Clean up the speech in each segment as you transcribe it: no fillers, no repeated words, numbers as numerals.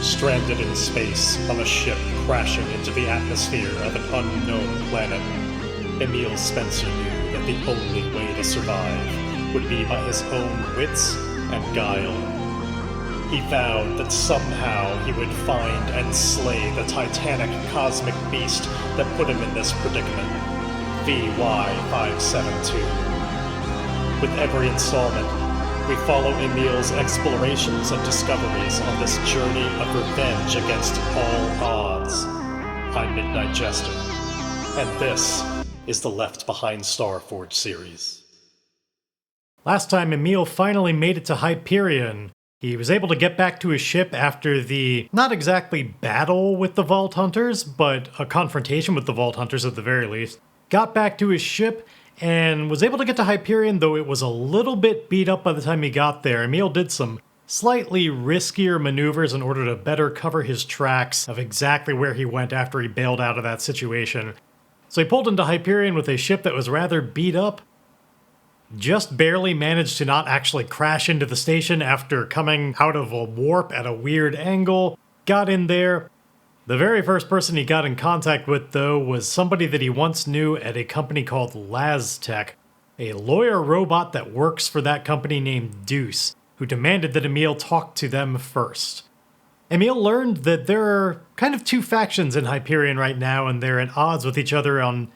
stranded in space on a ship crashing into the atmosphere of an unknown planet, Emile Spencer knew that the only way to survive would be by his own wits and guile. He vowed that somehow he would find and slay the titanic cosmic beast that put him in this predicament, VY572. With every installment, we follow Emile's explorations and discoveries on this journey of revenge against all odds. I'm Midnight Jester, and this is the Left Behind Starforge series. Last time, Emile finally made it to Hyperion. He was able to get back to his ship after the, not exactly battle with the Vault Hunters, but a confrontation with the Vault Hunters at the very least. Got back to his ship and was able to get to Hyperion, though it was a little bit beat up by the time he got there. Emile did some slightly riskier maneuvers in order to better cover his tracks of exactly where he went after he bailed out of that situation. So he pulled into Hyperion with a ship that was rather beat up, just barely managed to not actually crash into the station after coming out of a warp at a weird angle, got in there. The very first person he got in contact with, though, was somebody that he once knew at a company called LasTech, a lawyer robot that works for that company named Deuce, who demanded that Emile talk to them first. Emile learned that there are kind of two factions in Hyperion right now, and they're at odds with each other on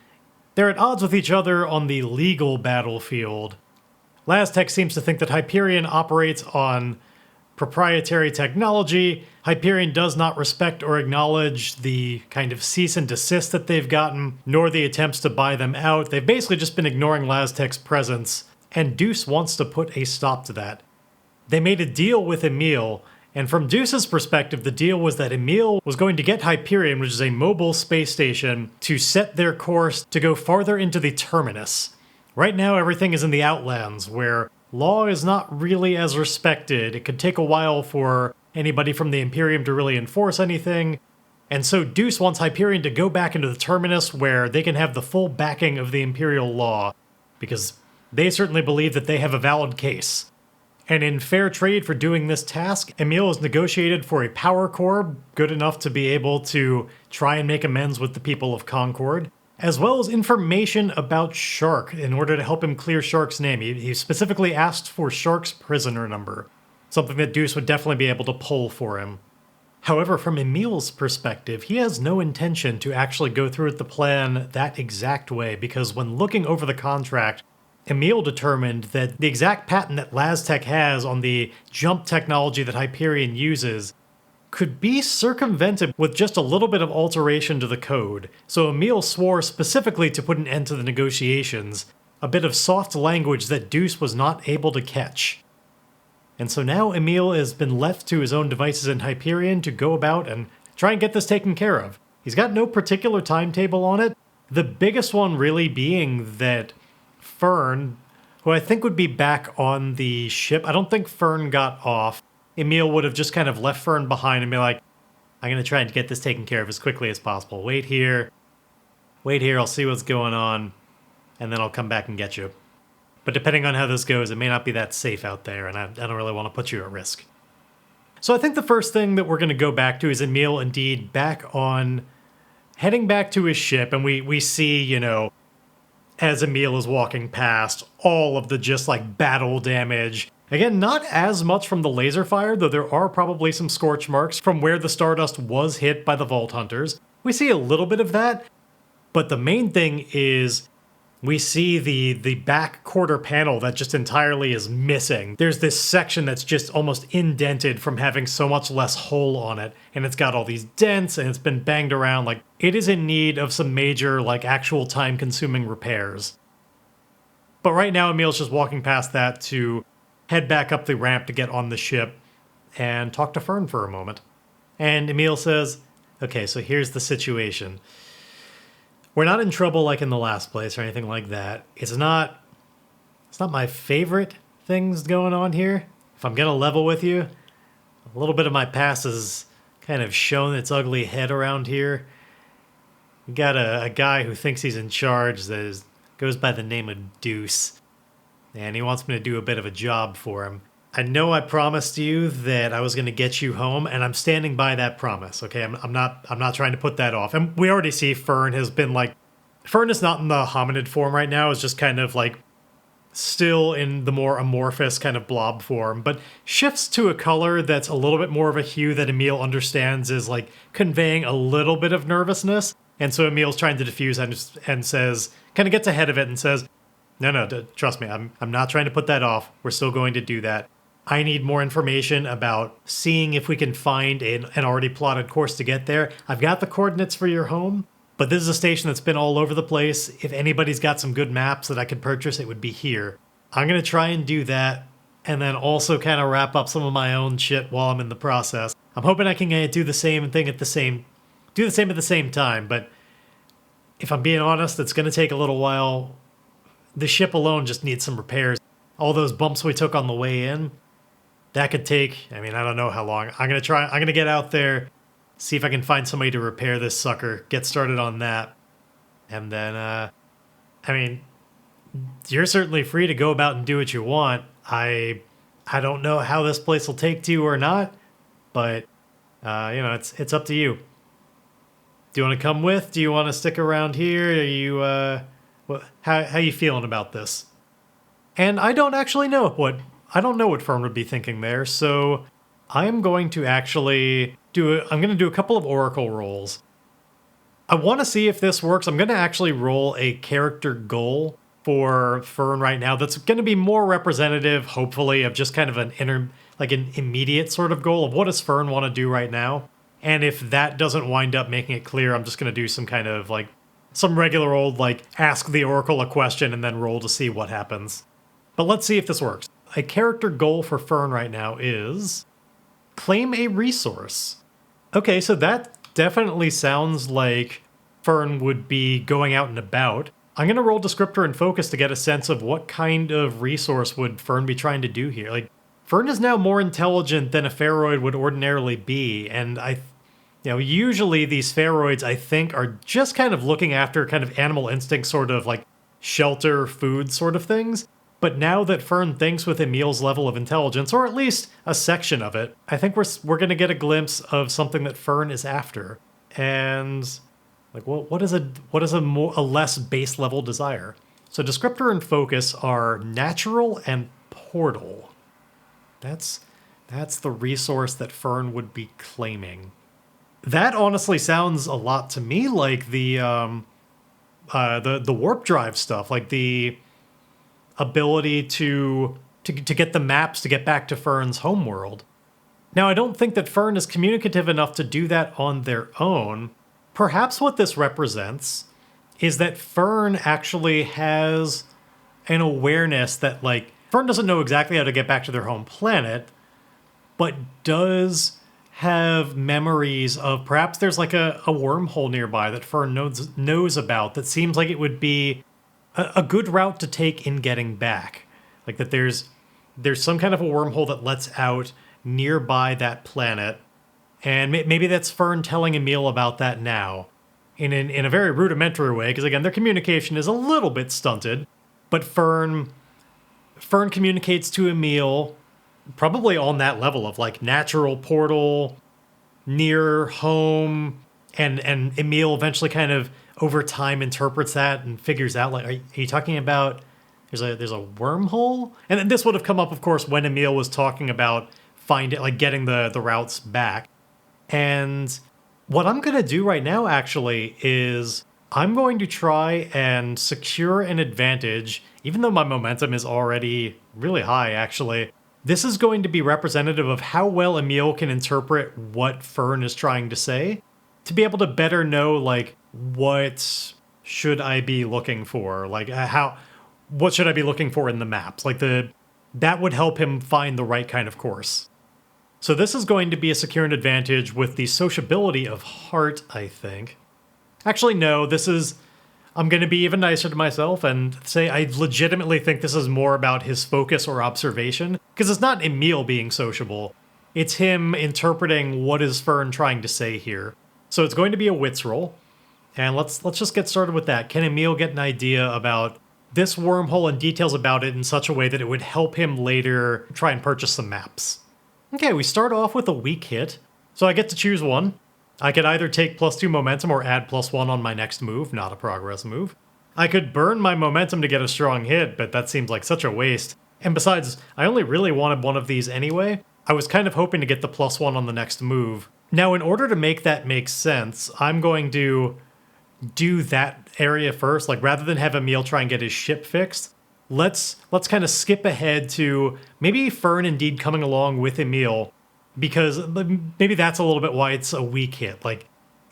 the legal battlefield. LasTech seems to think that Hyperion operates on proprietary technology. Hyperion does not respect or acknowledge the kind of cease and desist that they've gotten, nor the attempts to buy them out. They've basically just been ignoring LasTech's presence, and Deuce wants to put a stop to that. They made a deal with Emile, and from Deuce's perspective, the deal was that Emile was going to get Hyperion, which is a mobile space station, to set their course to go farther into the Terminus. Right now, everything is in the Outlands, where law is not really as respected. It could take a while for anybody from the Imperium to really enforce anything, and so Deuce wants Hyperion to go back into the Terminus where they can have the full backing of the Imperial law, because they certainly believe that they have a valid case. And in fair trade for doing this task, Emile has negotiated for a power core good enough to be able to try and make amends with the people of Concord, as well as information about Shark in order to help him clear Shark's name. He specifically asked for Shark's prisoner number, something that Deuce would definitely be able to pull for him. However, from Emile's perspective, he has no intention to actually go through with the plan that exact way, because when looking over the contract, Emile determined that the exact patent that LasTech has on the jump technology that Hyperion uses could be circumvented with just a little bit of alteration to the code. So Emile swore specifically to put an end to the negotiations, a bit of soft language that Deuce was not able to catch. And so now Emile has been left to his own devices in Hyperion to go about and try and get this taken care of. He's got no particular timetable on it, the biggest one really being that Fern, who I think would be back on the ship. I don't think Fern got off. Emile would have just kind of left Fern behind and be like, I'm going to try and get this taken care of as quickly as possible. Wait here, I'll see what's going on, and then I'll come back and get you. But depending on how this goes, it may not be that safe out there, and I don't really want to put you at risk. So I think the first thing that we're going to go back to is Emile indeed heading back to his ship, and we see, as Emile is walking past, all of the just battle damage. Again, not as much from the laser fire, though there are probably some scorch marks from where the Stardust was hit by the Vault Hunters. We see a little bit of that, but the main thing is we see the back quarter panel that just entirely is missing. There's this section that's just almost indented from having so much less hole on it, and it's got all these dents, and it's been banged around. It is in need of some major, actual time-consuming repairs. But right now, Emile's just walking past that to head back up the ramp to get on the ship and talk to Fern for a moment. And Emile says, okay, so here's the situation. We're not in trouble like in the last place or anything like that. It's not my favorite things going on here. If I'm gonna level with you, a little bit of my past has kind of shown its ugly head around here. We got a guy who thinks he's in charge that goes by the name of Deuce. And he wants me to do a bit of a job for him. I know I promised you that I was going to get you home, and I'm standing by that promise. Okay, I'm not trying to put that off. And we already see Fern has been like, Fern is not in the hominid form right now. It's just kind of like still in the more amorphous kind of blob form, but shifts to a color that's a little bit more of a hue that Emile understands is like conveying a little bit of nervousness. And so Emile's trying to diffuse and says, kind of gets ahead of it and says, no, trust me, I'm not trying to put that off. We're still going to do that. I need more information about seeing if we can find an already plotted course to get there. I've got the coordinates for your home, but this is a station that's been all over the place. If anybody's got some good maps that I could purchase, it would be here. I'm going to try and do that, and then also kind of wrap up some of my own shit while I'm in the process. I'm hoping I can do the same thing at the same time, but if I'm being honest, it's going to take a little while. The ship alone just needs some repairs. All those bumps we took on the way in, that could take, I don't know how long. I'm going to get out there, see if I can find somebody to repair this sucker, get started on that. And then, you're certainly free to go about and do what you want. I don't know how this place will take to you or not, but, it's up to you. Do you want to come with? Do you want to stick around here? Are you, how you feeling about this? And I don't actually know what Fern would be thinking there, so I'm going to actually I'm going to do a couple of oracle rolls. I want to see if this works. I'm going to actually roll a character goal for Fern right now that's going to be more representative, hopefully, of just kind of an immediate sort of goal of what does Fern want to do right now. And if that doesn't wind up making it clear, I'm just going to do some kind of some regular old ask the oracle a question and then roll to see what happens. But let's see if this works. A character goal for Fern right now is claim a resource. Okay, so that definitely sounds like Fern would be going out and about. I'm going to roll descriptor and focus to get a sense of what kind of resource would Fern be trying to do here. Fern is now more intelligent than a Feroid would ordinarily be, and usually these Feroids, I think, are just kind of looking after kind of animal instinct sort of shelter, food sort of things. But now that Fern thinks with Emile's level of intelligence, or at least a section of it, I think we're going to get a glimpse of something that Fern is after. And what is a less base level desire? So descriptor and focus are natural and portal. That's the resource that Fern would be claiming. That honestly sounds a lot to me like the warp drive stuff, like the ability to get the maps to get back to Fern's homeworld. Now, I don't think that Fern is communicative enough to do that on their own. Perhaps what this represents is that Fern actually has an awareness that, Fern doesn't know exactly how to get back to their home planet, but does have memories of perhaps there's a wormhole nearby that Fern knows about that seems like it would be a good route to take in getting back. That there's some kind of a wormhole that lets out nearby that planet. And maybe that's Fern telling Emile about that now. In a very rudimentary way, because again, their communication is a little bit stunted. But Fern communicates to Emile probably on that level of natural portal, near home, and Emile eventually kind of over time interprets that and figures out are you talking about there's a wormhole? And then this would have come up, of course, when Emile was talking about getting the routes back. And what I'm going to do right now actually is I'm going to try and secure an advantage, even though my momentum is already really high actually. This is going to be representative of how well Emile can interpret what Fern is trying to say, to be able to better know what should I be looking for? What should I be looking for in the maps? That would help him find the right kind of course. So this is going to be a secure advantage with the sociability of heart, I think. Actually, no, I'm going to be even nicer to myself and say I legitimately think this is more about his focus or observation, because it's not Emile being sociable. It's him interpreting what is Fern trying to say here. So it's going to be a wits roll. And let's just get started with that. Can Emile get an idea about this wormhole and details about it in such a way that it would help him later try and purchase some maps. Okay, we start off with a weak hit, so I get to choose one. I could either take +2 momentum or add +1 on my next move, not a progress move. I could burn my momentum to get a strong hit, but that seems like such a waste. And besides, I only really wanted one of these anyway. I was kind of hoping to get the +1 on the next move. Now, in order to make that make sense, I'm going to do that area first. Like, rather than have Emile try and get his ship fixed, let's kind of skip ahead to maybe Fern indeed coming along with Emile, because maybe that's a little bit why it's a weak hit. Like,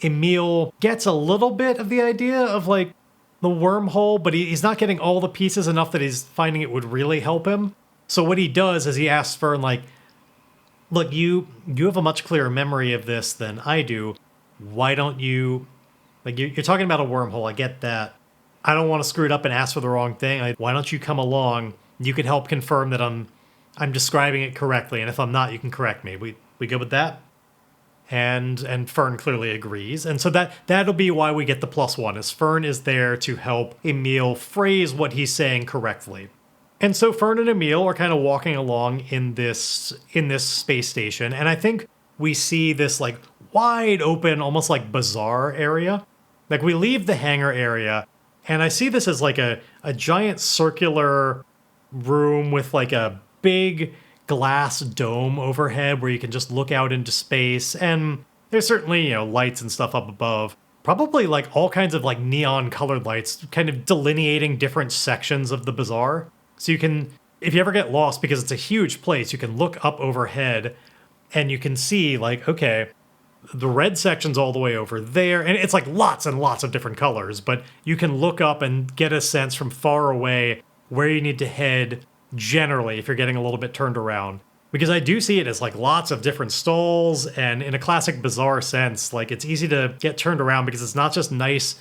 Emile gets a little bit of the idea of, like, the wormhole, but he's not getting all the pieces enough that he's finding it would really help him. So what he does is he asks Fern, like, look, you have a much clearer memory of this than I do. Why don't you... Like, you're talking about a wormhole, I get that. I don't want to screw it up and ask for the wrong thing. Like, why don't you come along? You can help confirm that I'm describing it correctly, and if I'm not, you can correct me. We good with that? And Fern clearly agrees. And so that'll be why we get the +1, is Fern is there to help Emile phrase what he's saying correctly. And so Fern and Emile are kind of walking along in this space station, and I think we see this like wide open, almost like Bazaar area. Like, we leave the hangar area, and I see this as like a giant circular room with like a big glass dome overhead where you can just look out into space, and there's certainly, lights and stuff up above. Probably like all kinds of like neon colored lights kind of delineating different sections of the Bazaar. So you can, if you ever get lost, because it's a huge place, you can look up overhead and you can see like, okay, the red section's all the way over there, and it's like lots and lots of different colors, but you can look up and get a sense from far away where you need to head generally if you're getting a little bit turned around. Because I do see it as like lots of different stalls, and in a classic Bazaar sense, like it's easy to get turned around because it's not just nice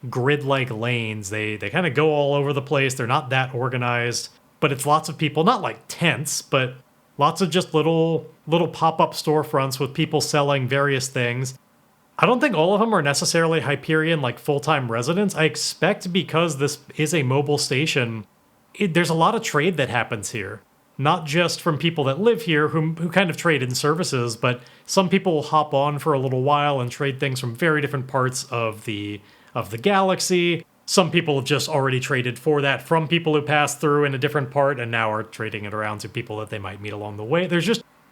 grid-like lanes. They kind of go all over the place. They're not that organized, but it's lots of people, not like tents, but lots of just little pop-up storefronts with people selling various things. I don't think all of them are necessarily Hyperion, like full-time residents. I expect because this is a mobile station, there's a lot of trade that happens here. Not just from people that live here who kind of trade in services, but some people will hop on for a little while and trade things from very different parts of the galaxy. Some people have just already traded for that from people who passed through in a different part and now are trading it around to people that they might meet along the way.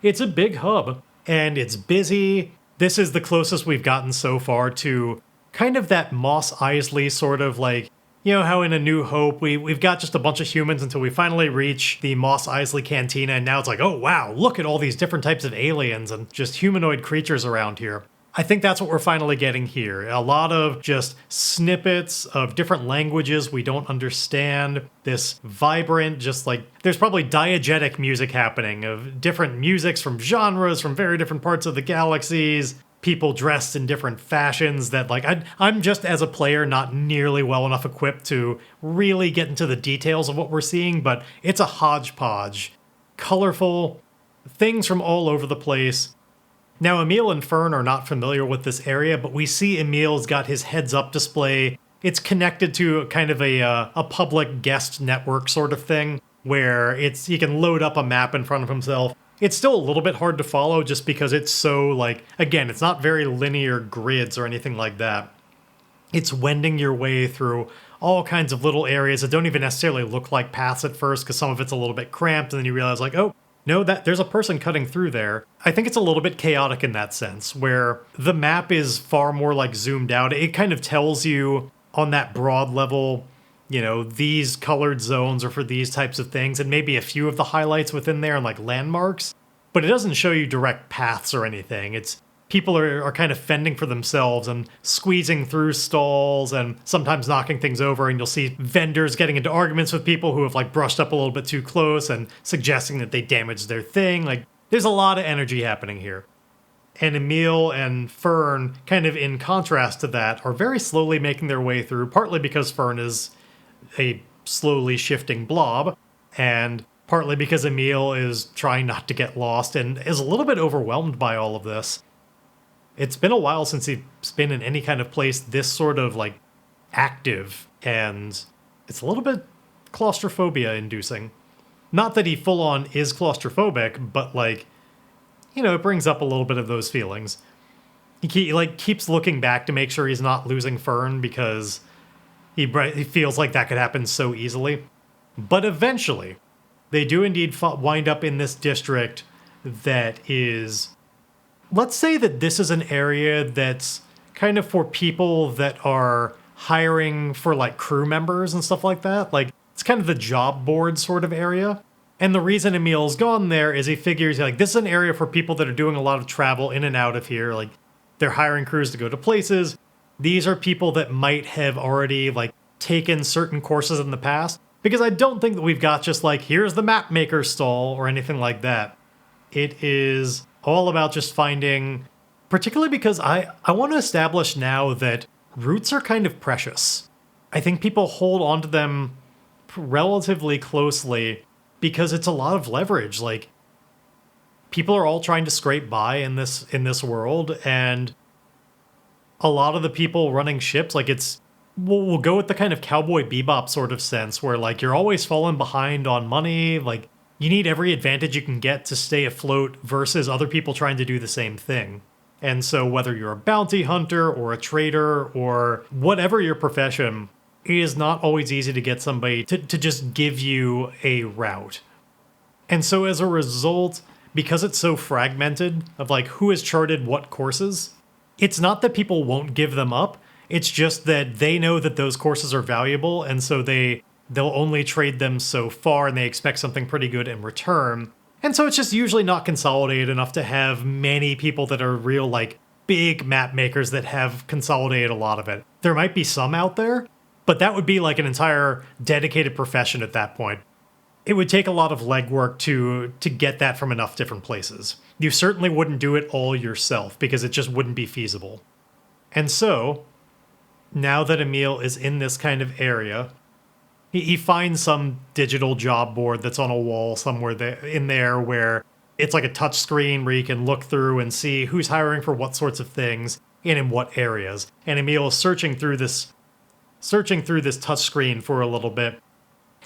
It's a big hub, and it's busy. This is the closest we've gotten so far to kind of that Mos Eisley sort of like, how in A New Hope we've got just a bunch of humans until we finally reach the Mos Eisley Cantina, and now it's like, oh wow, look at all these different types of aliens and just humanoid creatures around here. I think that's what we're finally getting here. A lot of just snippets of different languages we don't understand. This vibrant, just like, there's probably diegetic music happening of different musics from genres from very different parts of the galaxies. People dressed in different fashions that, like, I'm just as a player not nearly well enough equipped to really get into the details of what we're seeing, but it's a hodgepodge. Colorful things from all over the place. Now, Emile and Fern are not familiar with this area, but we see Emile's got his heads-up display. It's connected to kind of a public guest network sort of thing, where he can load up a map in front of himself. It's still a little bit hard to follow just because it's so, like, again, it's not very linear grids or anything like that. It's wending your way through all kinds of little areas that don't even necessarily look like paths at first, because some of it's a little bit cramped, and then you realize, like, oh, no, there's a person cutting through there. I think it's a little bit chaotic in that sense, where the map is far more like zoomed out. It kind of tells you on that broad level, these colored zones are for these types of things, and maybe a few of the highlights within there and like landmarks, but it doesn't show you direct paths or anything. It's people are kind of fending for themselves and squeezing through stalls and sometimes knocking things over, and you'll see vendors getting into arguments with people who have like brushed up a little bit too close and suggesting that they damaged their thing. Like, there's a lot of energy happening here. And Emile and Fern, kind of in contrast to that, are very slowly making their way through, partly because Fern is a slowly shifting blob, and partly because Emile is trying not to get lost and is a little bit overwhelmed by all of this. It's been a while since he's been in any kind of place this sort of, like, active, and it's a little bit claustrophobia inducing. Not that he full on is claustrophobic, but like, it brings up a little bit of those feelings. He keeps looking back to make sure he's not losing Fern because he feels like that could happen so easily. But eventually, they do indeed wind up in this district that is... Let's say that this is an area that's kind of for people that are hiring for like crew members and stuff like that. Like, it's kind of the job board sort of area. And the reason Emile's gone there is he figures like this is an area for people that are doing a lot of travel in and out of here. Like, they're hiring crews to go to places. These are people that might have already like taken certain courses in the past. Because I don't think that we've got just like, here's the map maker stall or anything like that. It is all about just finding, particularly because I want to establish now that routes are kind of precious. I think people hold onto them relatively closely because it's a lot of leverage. Like, people are all trying to scrape by in this world, and a lot of the people running ships, like we'll go with the kind of Cowboy Bebop sort of sense where like you're always falling behind on money. Like, you need every advantage you can get to stay afloat versus other people trying to do the same thing. And so whether you're a bounty hunter or a trader or whatever your profession, it is not always easy to get somebody to just give you a route. And so as a result, because it's so fragmented of like who has charted what courses, it's not that people won't give them up. It's just that they know that those courses are valuable, and so they'll only trade them so far, and they expect something pretty good in return. And so it's just usually not consolidated enough to have many people that are real, like, big map makers that have consolidated a lot of it. There might be some out there, but that would be like an entire dedicated profession at that point. It would take a lot of legwork to get that from enough different places. You certainly wouldn't do it all yourself, because it just wouldn't be feasible. And so, now that Emile is in this kind of area, he finds some digital job board that's on a wall somewhere in there where it's like a touch screen where you can look through and see who's hiring for what sorts of things and in what areas. And Emile is searching through this touch screen for a little bit.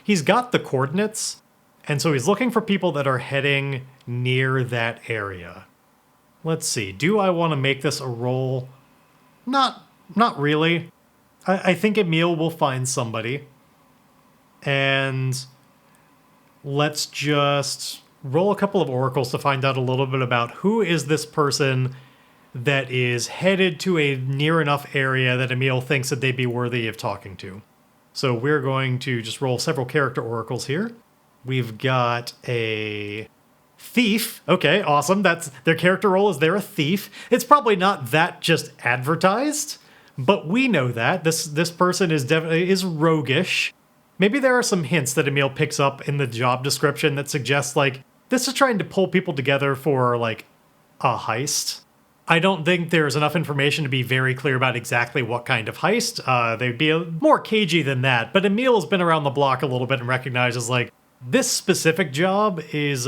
He's got the coordinates, and so he's looking for people that are heading near that area. Let's see, do I want to make this a roll? Not really. I think Emile will find somebody. And let's just roll a couple of oracles to find out a little bit about who is this person that is headed to a near enough area that Emile thinks that they'd be worthy of talking to. So we're going to just roll several character oracles here. We've got a thief. Okay, awesome. That's their character role, is they're a thief. It's probably not that just advertised, but we know that. This person is definitely roguish. Maybe there are some hints that Emile picks up in the job description that suggest, like, this is trying to pull people together for, like, a heist. I don't think there's enough information to be very clear about exactly what kind of heist. They'd be more cagey than that, but Emile has been around the block a little bit and recognizes, like, this specific job is,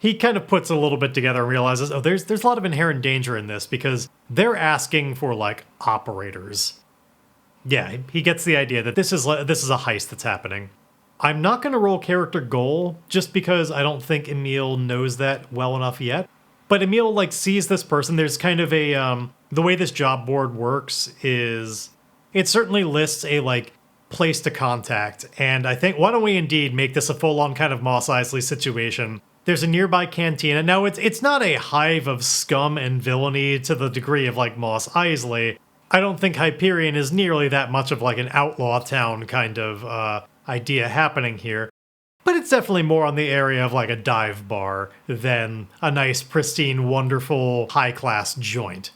he kind of puts a little bit together and realizes, oh, there's a lot of inherent danger in this because they're asking for, like, operators. Yeah, he gets the idea that this is a heist that's happening. I'm not going to roll character goal just because I don't think Emile knows that well enough yet. But Emile, like, sees this person. There's kind of a, the way this job board works is it certainly lists a, like, place to contact. And I think, why don't we indeed make this a full-on kind of Mos Eisley situation? There's a nearby cantina. Now, it's not a hive of scum and villainy to the degree of, like, Mos Eisley. I don't think Hyperion is nearly that much of like an outlaw town kind of idea happening here. But it's definitely more on the area of like a dive bar than a nice, pristine, wonderful, high-class joint.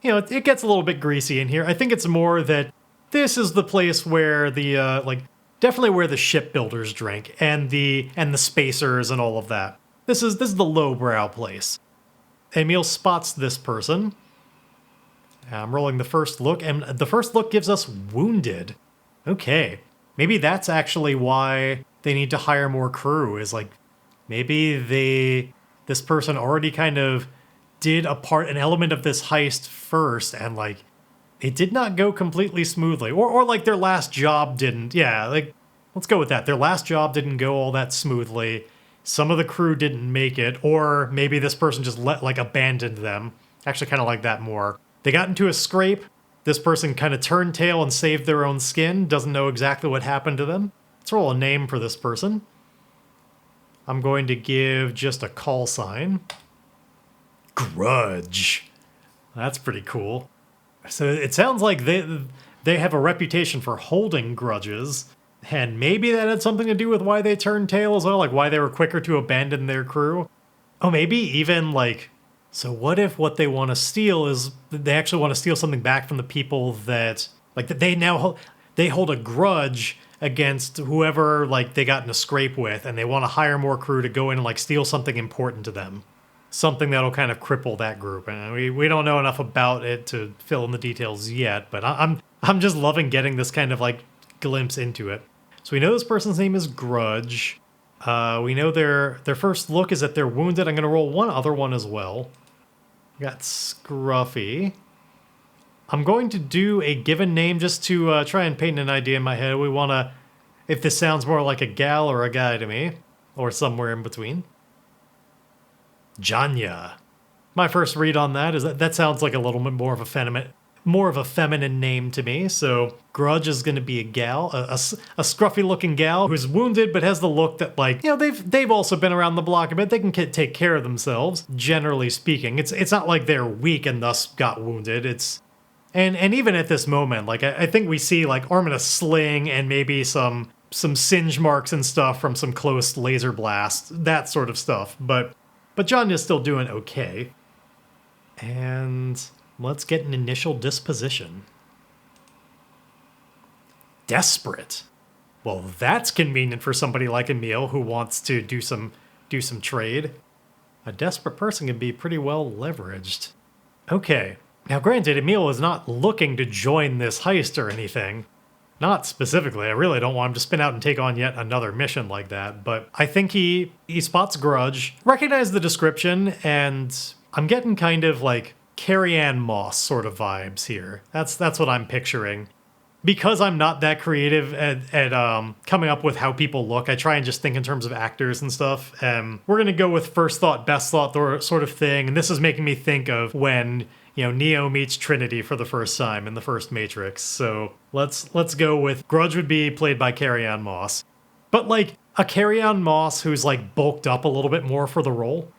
You know, it gets a little bit greasy in here. I think it's more that this is the place where the, definitely where the shipbuilders drink and the spacers and all of that. This is the lowbrow place. Emile spots this person. I'm rolling the first look, and the first look gives us wounded. Okay, maybe that's actually why they need to hire more crew, is like, maybe this person already kind of did an element of this heist first, and like, it did not go completely smoothly, or like their last job didn't. Yeah, like, Let's go with that. Their last job didn't go all that smoothly. Some of the crew didn't make it, or maybe this person just abandoned them. Actually, kind of like that more. They got into a scrape. This person kind of turned tail and saved their own skin. Doesn't know exactly what happened to them. Let's roll a name for this person. I'm going to give just a call sign. Grudge. That's pretty cool. So it sounds like they have a reputation for holding grudges, and maybe that had something to do with why they turned tail as well, like why they were quicker to abandon their crew. Oh, maybe even like, so what if what they want to steal is they actually want to steal something back from the people that, like, that they hold a grudge against whoever, like, they got in a scrape with, and they want to hire more crew to go in and, like, steal something important to them. Something that'll kind of cripple that group. And we don't know enough about it to fill in the details yet, but I'm just loving getting this kind of, like, glimpse into it. So we know this person's name is Grudge. We know their first look is that they're wounded. I'm going to roll one other one as well. We got Scruffy. I'm going to do a given name just to try and paint an idea in my head. We want to, if this sounds more like a gal or a guy to me, or somewhere in between. Janya. My first read on that is that sounds like a little bit more of a feminine name to me. So Grudge is going to be a gal, a scruffy looking gal who's wounded but has the look that, like, you know, they've also been around the block a bit. They can take care of themselves, generally speaking. It's not like they're weak and thus got wounded. And even at this moment, like, I think we see, like, arm in a sling and maybe some singe marks and stuff from some close laser blasts, that sort of stuff. But Janya's still doing okay. And let's get an initial disposition. Desperate. Well, that's convenient for somebody like Emile who wants to do some trade. A desperate person can be pretty well leveraged. Okay. Now, granted, Emile is not looking to join this heist or anything. Not specifically. I really don't want him to spin out and take on yet another mission like that. But I think he spots Grudge, recognizes the description, and I'm getting kind of like Carrie-Anne Moss sort of vibes here. That's what I'm picturing. Because I'm not that creative at coming up with how people look, I try and just think in terms of actors and stuff. We're going to go with first thought, best thought sort of thing. And this is making me think of when, you know, Neo meets Trinity for the first time in the first Matrix. So let's go with Grudge would be played by Carrie-Anne Moss. But like a Carrie-Anne Moss who's like bulked up a little bit more for the role.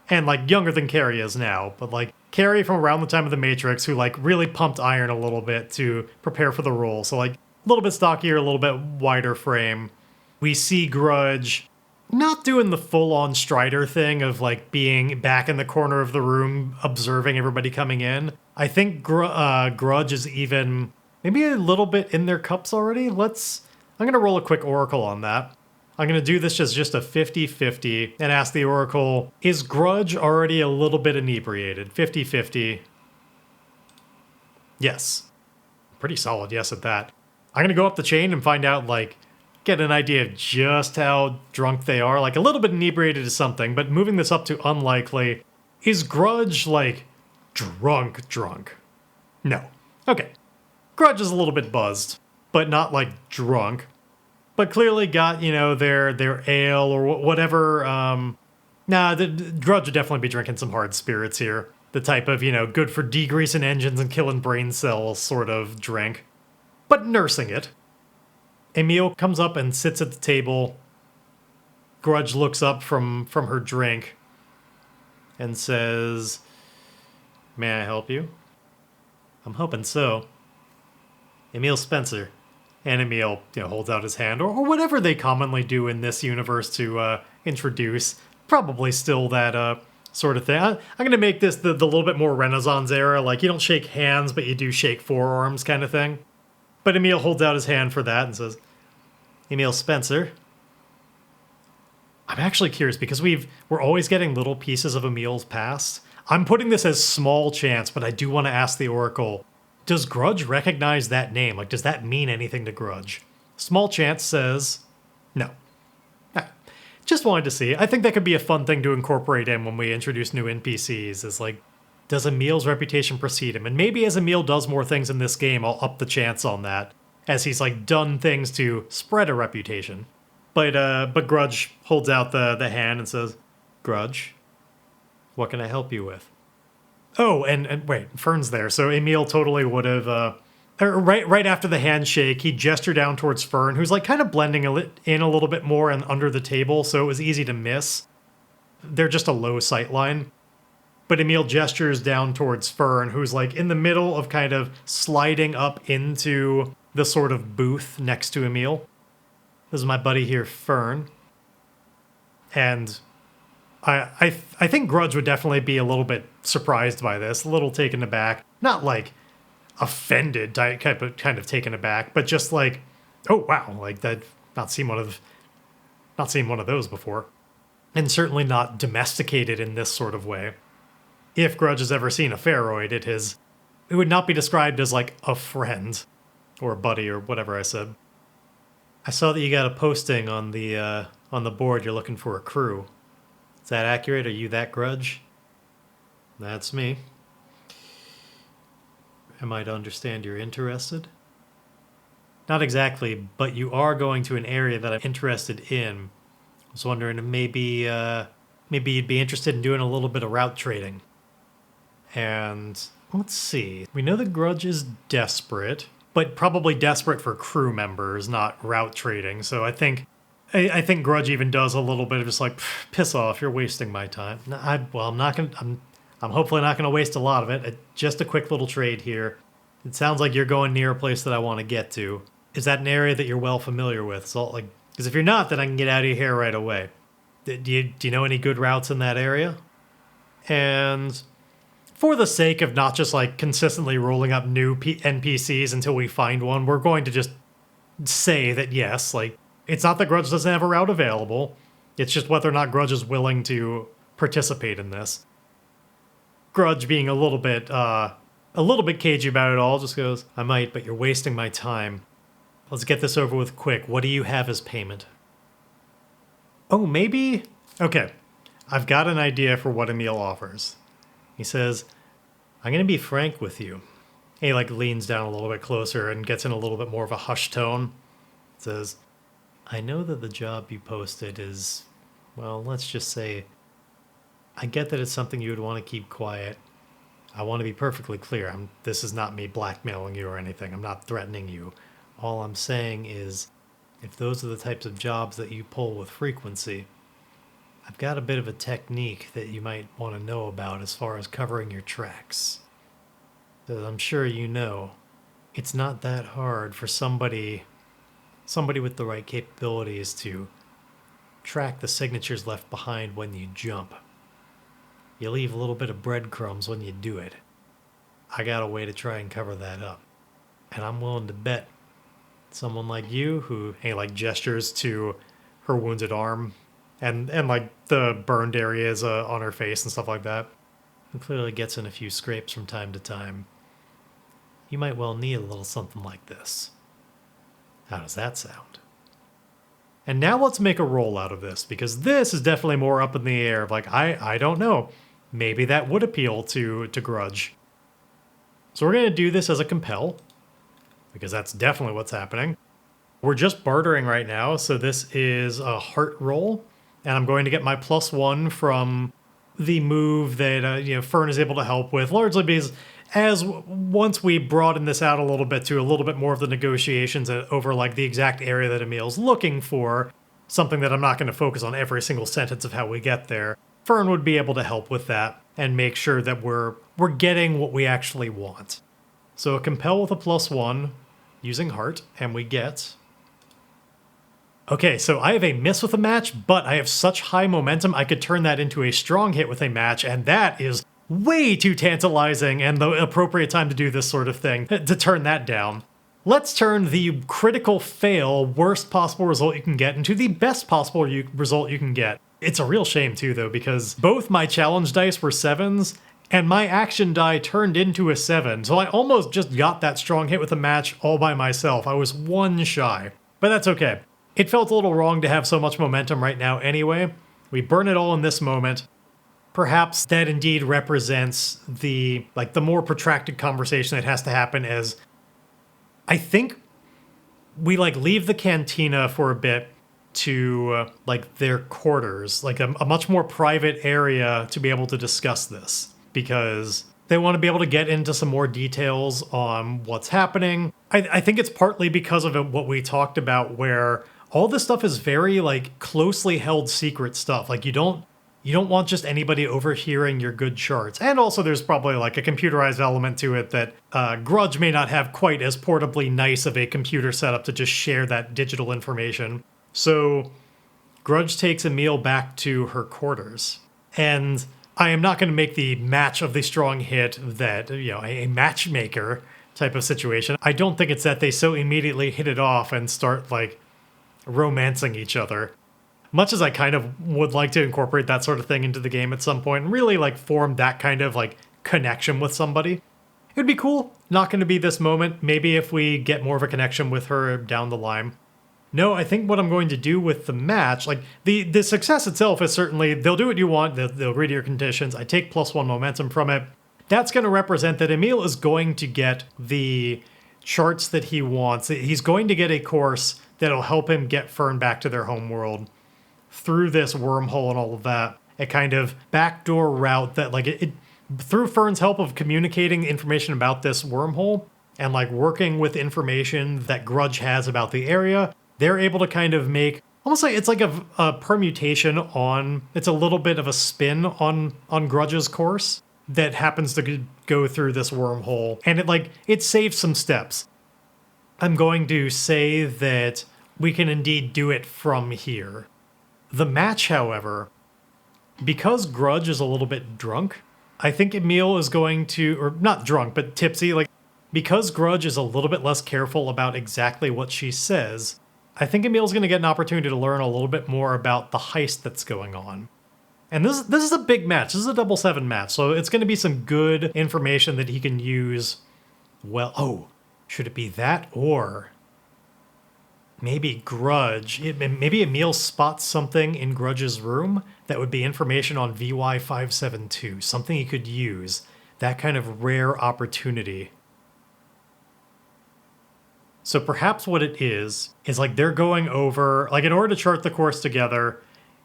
And like younger than Carrie is now, but like Carrie from around the time of the Matrix who like really pumped iron a little bit to prepare for the role. So like a little bit stockier, a little bit wider frame. We see Grudge not doing the full-on Strider thing of like being back in the corner of the room observing everybody coming in. I think Grudge is even maybe a little bit in their cups already. I'm going to roll a quick Oracle on that. I'm going to do this as just a 50-50 and ask the Oracle, is Grudge already a little bit inebriated? 50-50. Yes. Pretty solid yes at that. I'm going to go up the chain and find out, like, get an idea of just how drunk they are. Like, a little bit inebriated is something, but moving this up to unlikely. Is Grudge, like, drunk? No. Okay. Grudge is a little bit buzzed, but not, like, drunk. But clearly got, you know, their ale or whatever. The Grudge would definitely be drinking some hard spirits here. The type of, you know, good for degreasing engines and killing brain cells sort of drink. But nursing it. Emile comes up and sits at the table. Grudge looks up from her drink and says, "May I help you?" "I'm hoping so." Emile Spencer. And Emile, you know, holds out his hand, or whatever they commonly do in this universe to introduce. Probably still that sort of thing. I'm going to make this the little bit more Renaissance era, like you don't shake hands, but you do shake forearms kind of thing. But Emile holds out his hand for that and says, "Emile Spencer." I'm actually curious because we're always getting little pieces of Emile's past. I'm putting this as small chance, but I do want to ask the Oracle, does Grudge recognize that name? Like, does that mean anything to Grudge? Small chance says no. Just wanted to see. I think that could be a fun thing to incorporate in when we introduce new NPCs, is like, does Emile's reputation precede him? And maybe as Emile does more things in this game, I'll up the chance on that. as he's like done things to spread a reputation. But Grudge holds out the hand and says, "Grudge, what can I help you with?" Oh, and wait, Fern's there. So Emile totally would have, right after the handshake, he gestured down towards Fern, who's like kind of blending in a little bit more and under the table, so it was easy to miss. They're just a low sight line. But Emile gestures down towards Fern, who's like in the middle of kind of sliding up into the sort of booth next to Emile. This is my buddy here, Fern. And I think Grudge would definitely be a little bit surprised by this, a little taken aback. Not like offended, kind of taken aback, but just like, oh wow, like that. Not seen one of those before, and certainly not domesticated in this sort of way. If Grudge has ever seen a Feroid, it would not be described as like a friend or a buddy or whatever I said. I saw that you got a posting on the board. You're looking for a crew. Is that accurate? Are you that Grudge? That's me. Am I to understand you're interested? Not exactly, but you are going to an area that I'm interested in. I was wondering if maybe you'd be interested in doing a little bit of route trading. And let's see. We know that Grudge is desperate, but probably desperate for crew members, not route trading. So I think Grudge even does a little bit of just like, piss off, you're wasting my time. I'm hopefully not gonna waste a lot of it. Just a quick little trade here. It sounds like you're going near a place that I want to get to. Is that an area that you're well familiar with? So like, because if you're not, then I can get out of your hair right away. Do you know any good routes in that area? And for the sake of not just like consistently rolling up new NPCs until we find one, we're going to just say that yes, like it's not that Grudge doesn't have a route available. It's just whether or not Grudge is willing to participate in this. Grudge being a little bit cagey about it all, just goes, I might, but you're wasting my time. Let's get this over with quick. What do you have as payment? Oh, maybe? Okay, I've got an idea for what Emile offers. He says, I'm going to be frank with you. He like leans down a little bit closer and gets in a little bit more of a hushed tone. Says, I know that the job you posted is, well, let's just say, I get that it's something you would want to keep quiet. I want to be perfectly clear. This is not me blackmailing you or anything. I'm not threatening you. All I'm saying is, if those are the types of jobs that you pull with frequency, I've got a bit of a technique that you might want to know about as far as covering your tracks. As I'm sure you know, it's not that hard for somebody with the right capabilities to track the signatures left behind when you jump. You leave a little bit of breadcrumbs when you do it. I got a way to try and cover that up. And I'm willing to bet someone like you who, hey, like gestures to her wounded arm and like the burned areas on her face and stuff like that, who clearly gets in a few scrapes from time to time. You might well need a little something like this. How does that sound? And now let's make a roll out of this, because this is definitely more up in the air of like, I don't know. Maybe that would appeal to Grudge. So we're going to do this as a compel, because that's definitely what's happening. We're just bartering right now, so this is a heart roll, and I'm going to get my +1 from the move that Fern is able to help with, largely because once we broaden this out a little bit to a little bit more of the negotiations over like the exact area that Emile's looking for, something that I'm not going to focus on every single sentence of how we get there, Fern would be able to help with that and make sure that we're getting what we actually want. So a compel with a +1 using heart, and we get... Okay, so I have a miss with a match, but I have such high momentum I could turn that into a strong hit with a match, and that is way too tantalizing and the appropriate time to do this sort of thing, to turn that down. Let's turn the critical fail, worst possible result you can get, into the best possible result you can get. It's a real shame too, though, because both my challenge dice were 7s, and my action die turned into a 7, so I almost just got that strong hit with a match all by myself. I was 1 shy, but that's okay. It felt a little wrong to have so much momentum right now anyway. We burn it all in this moment. Perhaps that indeed represents the more protracted conversation that has to happen, as I think we like leave the cantina for a bit to like their quarters, like a much more private area to be able to discuss this, because they want to be able to get into some more details on what's happening. I think it's partly because of what we talked about, where all this stuff is very like closely held secret stuff. Like you don't want just anybody overhearing your good charts. And also there's probably like a computerized element to it that Grudge may not have quite as portably nice of a computer setup to just share that digital information. So Grudge takes Emile back to her quarters. And I am not going to make the match of the strong hit that, a matchmaker type of situation. I don't think it's that they so immediately hit it off and start like romancing each other. Much as I kind of would like to incorporate that sort of thing into the game at some point and really like form that kind of like connection with somebody. It'd be cool. Not going to be this moment. Maybe if we get more of a connection with her down the line. No, I think what I'm going to do with the match, like the success itself is certainly, they'll do what you want, they'll agree to your conditions. I take +1 momentum from it. That's going to represent that Emile is going to get the charts that he wants. He's going to get a course that'll help him get Fern back to their homeworld through this wormhole and all of that. A kind of backdoor route that like it through Fern's help of communicating information about this wormhole and like working with information that Grudge has about the area, they're able to kind of make almost like it's like a permutation on, it's a little bit of a spin on Grudge's course that happens to go through this wormhole, and it saves some steps. I'm going to say that we can indeed do it from here. The match, however, because Grudge is a little bit drunk, I think Emile is going to, or not drunk, but tipsy, like because Grudge is a little bit less careful about exactly what she says, I think Emile's going to get an opportunity to learn a little bit more about the heist that's going on. And this is a big match. This is a 7-7 match, so it's going to be some good information that he can use. Well, oh, should it be that, or maybe Grudge? Maybe Emile spots something in Grudge's room that would be information on VY572, something he could use. That kind of rare opportunity. So perhaps what it is like they're going over, like in order to chart the course together,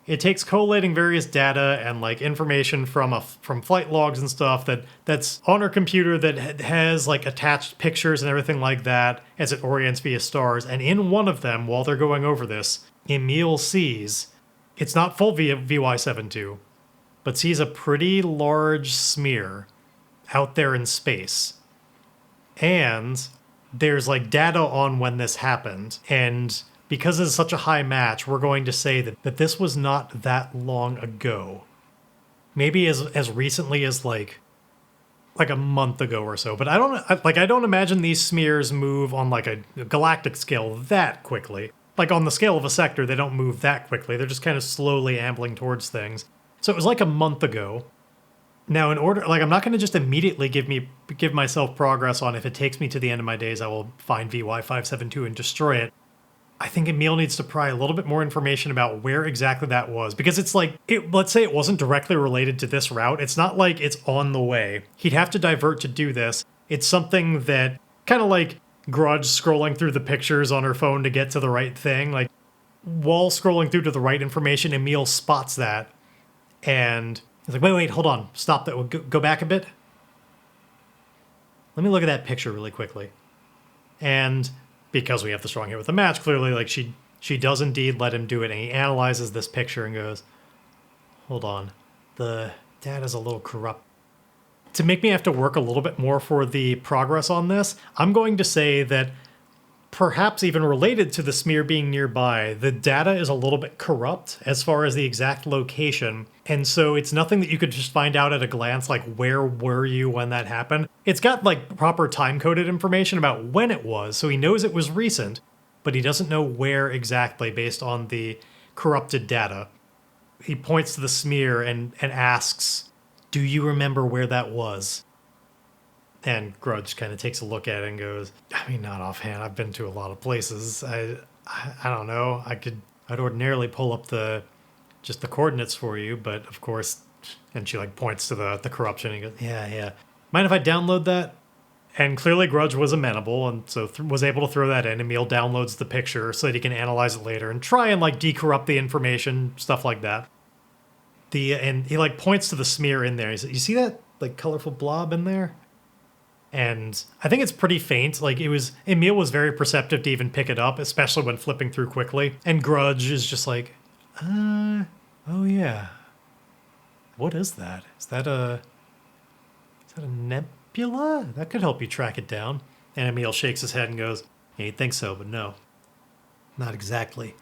it takes collating various data and like information from flight logs and stuff that's on her computer that has like attached pictures and everything like that as it orients via stars. And in one of them, while they're going over this, Emile sees, it's not full VY72, but sees a pretty large smear out there in space. And there's like data on when this happened, and because it's such a high match, we're going to say that this was not that long ago. Maybe as recently as like a month ago or so. But I don't imagine these smears move on like a galactic scale that quickly. Like on the scale of a sector, they don't move that quickly. They're just kind of slowly ambling towards things. So it was like a month ago. Now, in order, like, I'm not going to just immediately give myself progress on if it takes me to the end of my days, I will find VY572 and destroy it. I think Emile needs to pry a little bit more information about where exactly that was, because it's like, let's say it wasn't directly related to this route. It's not like it's on the way. He'd have to divert to do this. It's something that kind of like Grudge scrolling through the pictures on her phone to get to the right thing. Like, while scrolling through to the right information, Emile spots that, and it's like, wait, hold on. Stop that. Go back a bit. Let me look at that picture really quickly. And because we have the strong hit with the match, clearly, like, she does indeed let him do it, and he analyzes this picture and goes, hold on. The data's a little corrupt. To make me have to work a little bit more for the progress on this, I'm going to say that perhaps even related to the smear being nearby, the data is a little bit corrupt as far as the exact location. And so it's nothing that you could just find out at a glance, like where were you when that happened. It's got like proper time-coded information about when it was, so he knows it was recent, but he doesn't know where exactly based on the corrupted data. He points to the smear and asks, do you remember where that was? And Grudge kind of takes a look at it and goes, I mean, not offhand. I've been to a lot of places. I don't know. I'd ordinarily pull up just the coordinates for you, but of course, and she like points to the corruption and goes, yeah. Mind if I download that? And clearly Grudge was amenable, and so was able to throw that in. Emile downloads the picture so that he can analyze it later and try and like decorrupt the information, stuff like that. And he like points to the smear in there. He said, "You see that like colorful blob in there?" And I think it's pretty faint. Like Emile was very perceptive to even pick it up, especially when flipping through quickly. And Grudge is just like, oh yeah. What is that? Is that a nebula? That could help you track it down. And Emile shakes his head and goes, "Yeah, you'd think so, but no. Not exactly.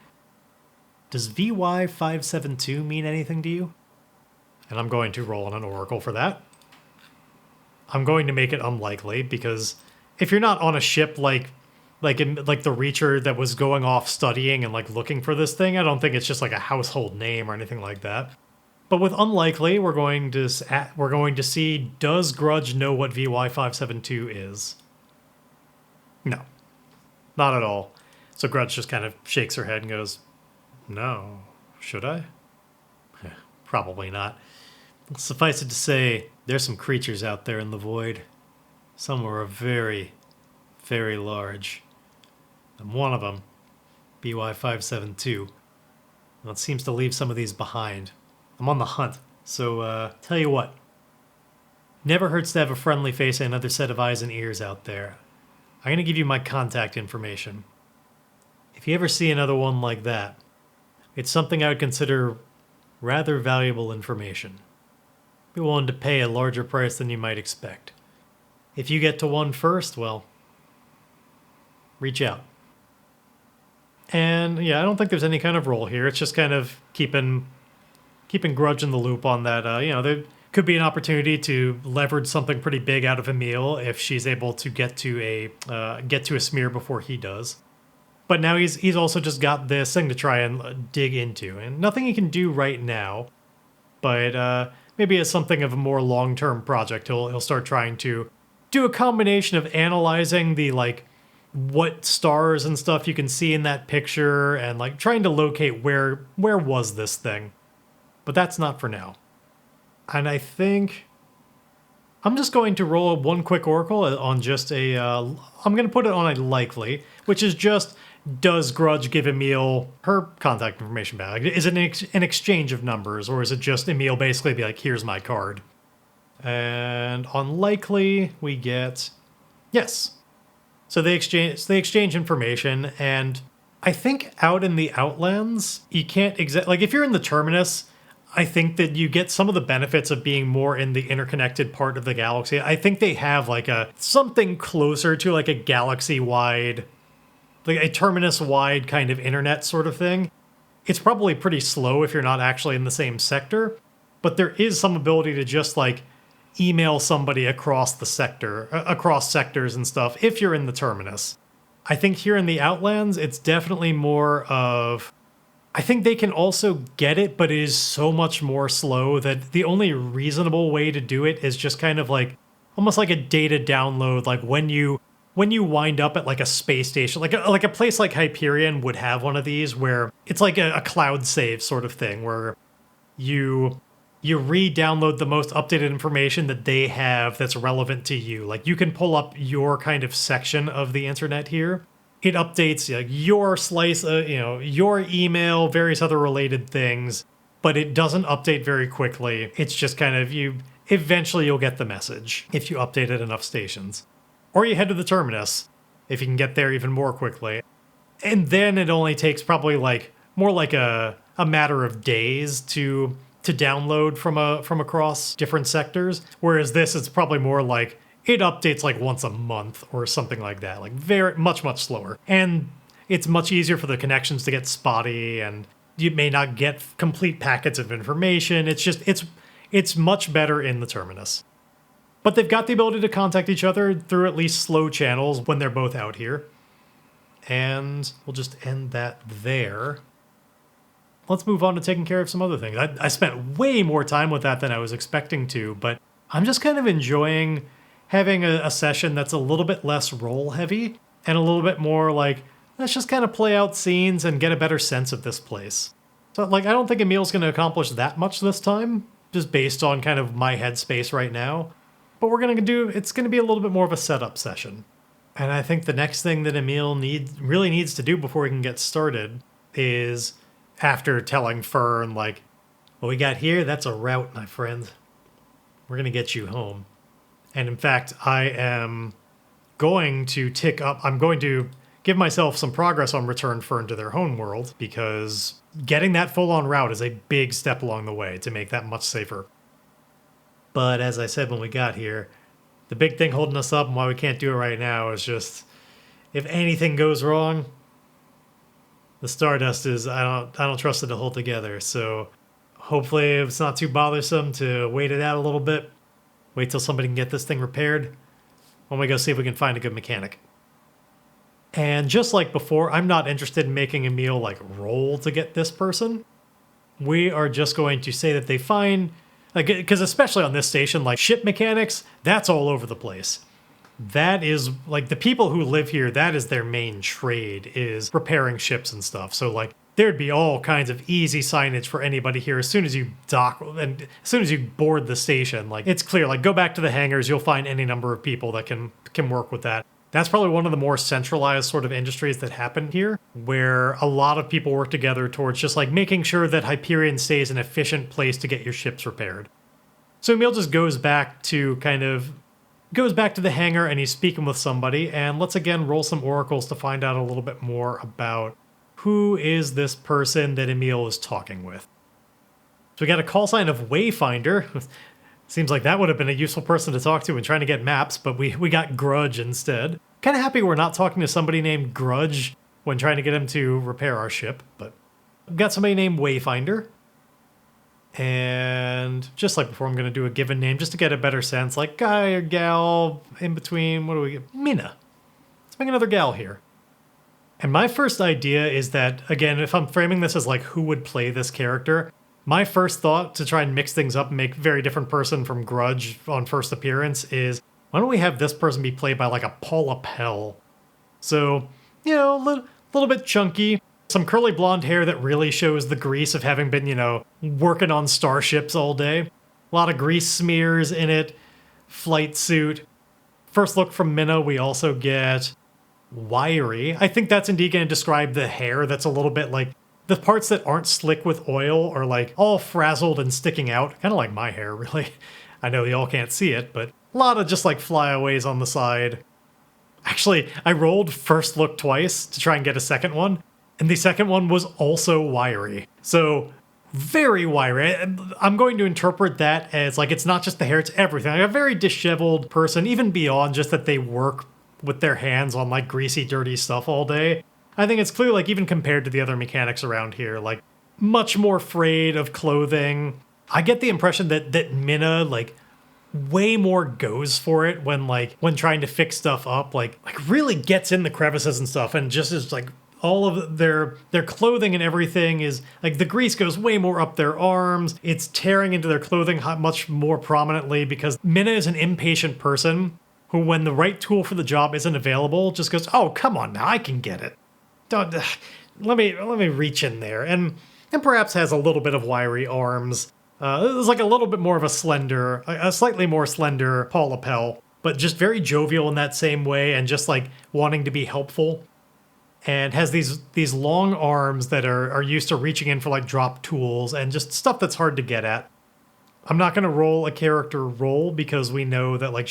Does VY572 mean anything to you?" And I'm going to roll on an oracle for that. I'm going to make it unlikely, because if you're not on a ship like the Reacher that was going off studying and like looking for this thing, I don't think it's just like a household name or anything like that. But with unlikely, we're going to see, does Grudge know what VY572 is? No, not at all. So Grudge just kind of shakes her head and goes, "No, should I? Probably not. Suffice it to say, there's some creatures out there in the void. Some are very, very large. And one of them, BY572, well, it seems to leave some of these behind. I'm on the hunt, so tell you what. Never hurts to have a friendly face and another set of eyes and ears out there. I'm going to give you my contact information. If you ever see another one like that, it's something I would consider rather valuable information. Be willing to pay a larger price than you might expect. If you get to one first, well, reach out." And yeah, I don't think there's any kind of role here. It's just kind of keeping Grudge in the loop on that. There could be an opportunity to leverage something pretty big out of Emile if she's able to get to a smear before he does. But now he's also just got this thing to try and dig into, and nothing he can do right now. But maybe as something of a more long-term project, he'll start trying to do a combination of analyzing the like what stars and stuff you can see in that picture, and like trying to locate where was this thing. But that's not for now. And I think I'm just going to roll one quick oracle on just I'm going to put it on a likely, which is just, does Grudge give Emile her contact information back? Is it an exchange of numbers, or is it just Emile basically be like, "Here's my card"? And on likely, we get yes. So they exchange information, and I think out in the Outlands, you can't like if you're in the Terminus, I think that you get some of the benefits of being more in the interconnected part of the galaxy. I think they have like something closer to like a galaxy-wide, like a Terminus-wide kind of internet sort of thing. It's probably pretty slow if you're not actually in the same sector, but there is some ability to just like email somebody across the sector, across sectors and stuff if you're in the Terminus. I think here in the Outlands, it's definitely more of, I think they can also get it, but it is so much more slow that the only reasonable way to do it is just kind of like, almost like a data download, like when you wind up at like a space station, like a place like Hyperion would have one of these where it's like a cloud save sort of thing where you re-download the most updated information that they have that's relevant to you. Like you can pull up your kind of section of the internet here. It updates your slice, your email, various other related things, but it doesn't update very quickly. It's just kind of eventually you'll get the message if you update it enough stations. Or you head to the Terminus if you can get there even more quickly. And then it only takes probably more like a matter of days to download from across different sectors, whereas this is probably more like it updates like once a month or something like that, like very much slower. And it's much easier for the connections to get spotty, and you may not get complete packets of information. It's just it's much better in the Terminus. But they've got the ability to contact each other through at least slow channels when they're both out here. And we'll just end that there. Let's move on to taking care of some other things. I spent way more time with that than I was expecting to, but I'm just kind of enjoying having a session that's a little bit less role heavy and a little bit more like, let's just kind of play out scenes and get a better sense of this place. So I don't think Emile's going to accomplish that much this time, just based on kind of my headspace right now. But it's gonna be a little bit more of a setup session. And I think the next thing that Emile really needs to do before he can get started is, after telling Fern, like, what we got here, that's a route, my friend. We're gonna get you home. And in fact, I'm going to give myself some progress on Return Fern to their home world, because getting that full-on route is a big step along the way to make that much safer. But as I said when we got here, the big thing holding us up and why we can't do it right now is just, if anything goes wrong, the Stardust I don't trust it to hold together. So hopefully it's not too bothersome to wait it out a little bit. Wait till somebody can get this thing repaired when we go see if we can find a good mechanic. And just like before, I'm not interested in making Emile like roll to get this person. We are just going to say that they find, like, because especially on this station, like ship mechanics, that's all over the place. That is like the people who live here, that is their main trade, is repairing ships and stuff. So like there'd be all kinds of easy signage for anybody here as soon as you dock and as soon as you board the station. Like it's clear, like go back to the hangars, you'll find any number of people that can work with that. That's probably one of the more centralized sort of industries that happen here, where a lot of people work together towards just like making sure that Hyperion stays an efficient place to get your ships repaired. So Emile just goes back to the hangar and he's speaking with somebody, and let's again roll some oracles to find out a little bit more about who is this person that Emile is talking with. So we got a call sign of Wayfinder. Seems like that would have been a useful person to talk to when trying to get maps, but we got Grudge instead. Kind of happy we're not talking to somebody named Grudge when trying to get him to repair our ship, but we've got somebody named Wayfinder. And just like before, I'm going to do a given name just to get a better sense, like guy or gal, in between, what do we get? Mina. Let's make another gal here. And my first idea is that, again, if I'm framing this as like who would play this character, my first thought to try and mix things up and make a very different person from Grudge on first appearance is, why don't we have this person be played by like a Paula Pell? So, you know, a little bit chunky, some curly blonde hair that really shows the grease of having been, you know, working on starships all day. A lot of grease smears in it, flight suit. First look from Minna, we also get wiry. I think that's indeed going to describe the hair that's a little bit like, the parts that aren't slick with oil are like all frazzled and sticking out. Kind of like my hair, really. I know y'all can't see it, but a lot of just like flyaways on the side. Actually, I rolled first look twice to try and get a second one, and the second one was also wiry. So very wiry. I'm going to interpret that as like, it's not just the hair, it's everything. Like a very disheveled person, even beyond just that they work with their hands on like greasy, dirty stuff all day. I think it's clear, like even compared to the other mechanics around here, like much more frayed of clothing. I get the impression that Minna like way more goes for it when trying to fix stuff up, like really gets in the crevices and stuff, and just is like all of their clothing and everything is like the grease goes way more up their arms. It's tearing into their clothing much more prominently because Minna is an impatient person who, when the right tool for the job isn't available, just goes, "Oh, come on now, I can get it. Don't, let me reach in there," and perhaps has a little bit of wiry arms. It's like a little bit more of a slightly more slender Paula Pell, but just very jovial in that same way, and just like wanting to be helpful, and has these long arms that are used to reaching in for like drop tools and just stuff that's hard to get at. I'm not going to roll a character roll because we know that like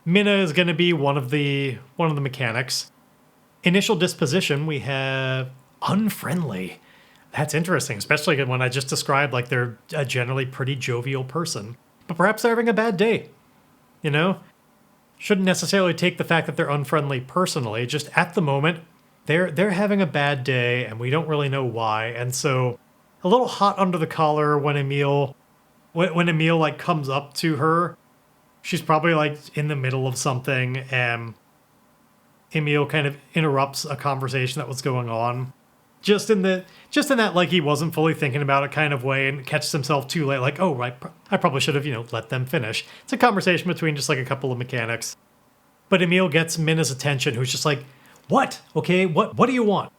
Minna is going to be one of the mechanics. Initial disposition, we have unfriendly. That's interesting, especially when I just described like they're a generally pretty jovial person. But perhaps they're having a bad day, you know? Shouldn't necessarily take the fact that they're unfriendly personally, just at the moment, they're having a bad day and we don't really know why. And so a little hot under the collar when Emile like comes up to her, she's probably like in the middle of something and Emile kind of interrupts a conversation that was going on. Just in that like he wasn't fully thinking about it kind of way, and catches himself too late, like, oh, right, I probably should have, you know, let them finish. It's a conversation between just like a couple of mechanics. But Emile gets Minna's attention, who's just like, what? Okay, what do you want?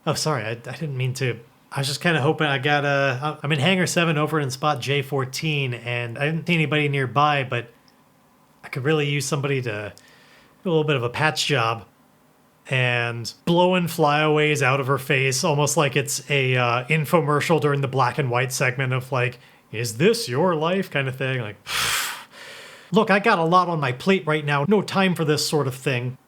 Oh, sorry, I didn't mean to. I was just kind of hoping I'm in Hangar 7 over in spot J14, and I didn't see anybody nearby, but I could really use somebody to do a little bit of a patch job. And blowing flyaways out of her face, almost like it's a infomercial during the black and white segment of like, is this your life kind of thing? Like, look, I got a lot on my plate right now. No time for this sort of thing.